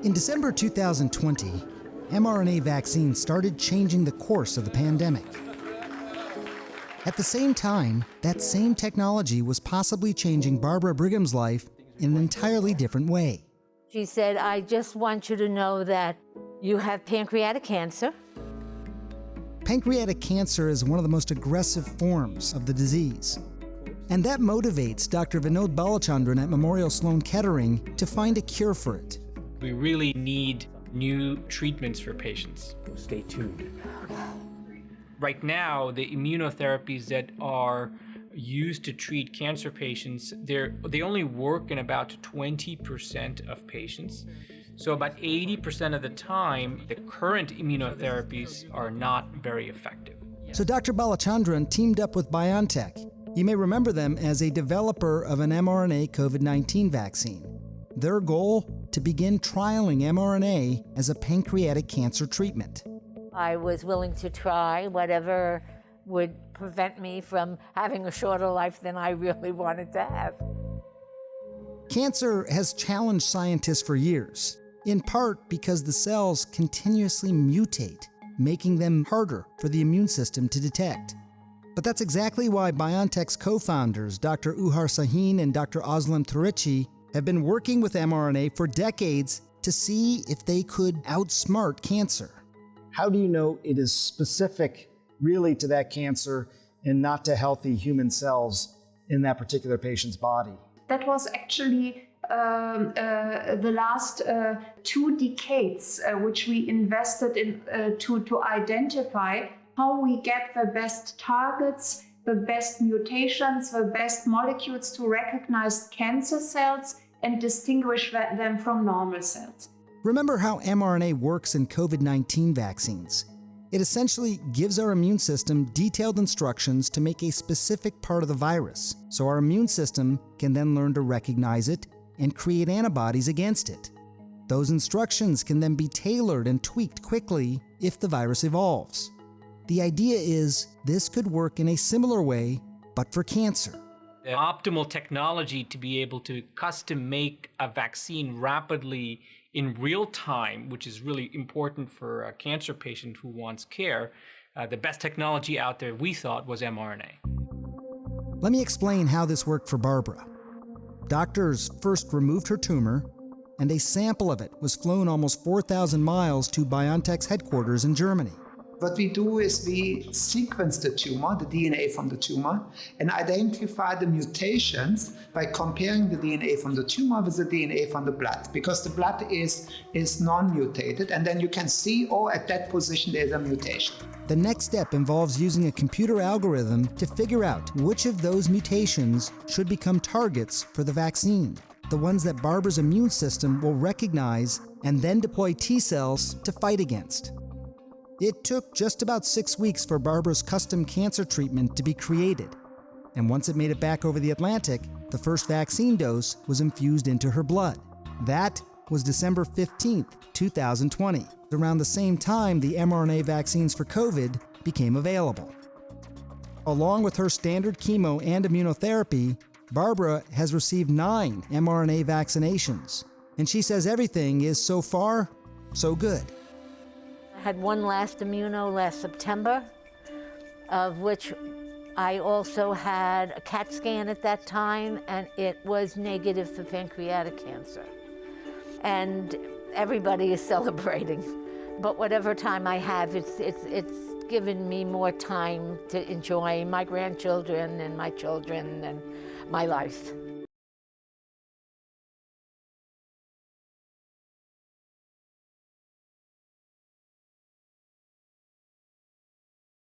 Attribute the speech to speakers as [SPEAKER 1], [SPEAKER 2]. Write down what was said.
[SPEAKER 1] In December 2020, mRNA vaccines started changing the course of the pandemic. At the same time, that same technology was possibly changing Barbara Brigham's life in an entirely different way.
[SPEAKER 2] She said, I just want you to know that you have pancreatic cancer.
[SPEAKER 1] Pancreatic cancer is one of the most aggressive forms of the disease. And that motivates Dr. Vinod Balachandran at Memorial Sloan Kettering to find a cure for it.
[SPEAKER 3] We really need new treatments for patients.
[SPEAKER 4] Stay tuned.
[SPEAKER 3] Right now, the immunotherapies that are used to treat cancer patients, they only work in about 20% of patients. So about 80% of the time, the current immunotherapies are not very effective.
[SPEAKER 1] So Dr. Balachandran teamed up with BioNTech. You may remember them as a developer of an mRNA COVID-19 vaccine. Their goal? To begin trialing mRNA as a pancreatic cancer treatment.
[SPEAKER 2] I was willing to try whatever would prevent me from having a shorter life than I really wanted to have.
[SPEAKER 1] Cancer has challenged scientists for years, in part because the cells continuously mutate, making them harder for the immune system to detect. But that's exactly why BioNTech's co-founders, Dr. Uhar Sahin and Dr. Özlem Türeci, have been working with mRNA for decades to see if they could outsmart cancer.
[SPEAKER 5] How do you know it is specific really to that cancer and not to healthy human cells in that particular patient's body?
[SPEAKER 6] That was actually the last 2 decades which we invested in to identify how we get the best targets, the best mutations, the best molecules to recognize cancer cells and distinguish them from normal cells.
[SPEAKER 1] Remember how mRNA works in COVID-19 vaccines. It essentially gives our immune system detailed instructions to make a specific part of the virus, so our immune system can then learn to recognize it and create antibodies against it. Those instructions can then be tailored and tweaked quickly if the virus evolves. The idea is this could work in a similar way, but for cancer.
[SPEAKER 3] The optimal technology to be able to custom make a vaccine rapidly in real time, which is really important for a cancer patient who wants care, the best technology out there, we thought, was mRNA.
[SPEAKER 1] Let me explain how this worked for Barbara. Doctors first removed her tumor, and a sample of it was flown almost 4,000 miles to BioNTech's headquarters in Germany.
[SPEAKER 7] What we do is we sequence the tumor, the DNA from the tumor, and identify the mutations by comparing the DNA from the tumor with the DNA from the blood, because the blood is non-mutated, and then you can see, oh, at that position there's a mutation.
[SPEAKER 1] The next step involves using a computer algorithm to figure out which of those mutations should become targets for the vaccine, the ones that Barbara's immune system will recognize and then deploy T cells to fight against. It took just about 6 weeks for Barbara's custom cancer treatment to be created. And once it made it back over the Atlantic, the first vaccine dose was infused into her blood. That was December 15th, 2020, around the same time the mRNA vaccines for COVID became available. Along with her standard chemo and immunotherapy, Barbara has received 9 mRNA vaccinations. And she says everything is so far, so good.
[SPEAKER 2] I had one last immuno last September, of which I also had a CAT scan at that time, and it was negative for pancreatic cancer. And everybody is celebrating. But whatever time I have, it's given me more time to enjoy my grandchildren and my children and my life.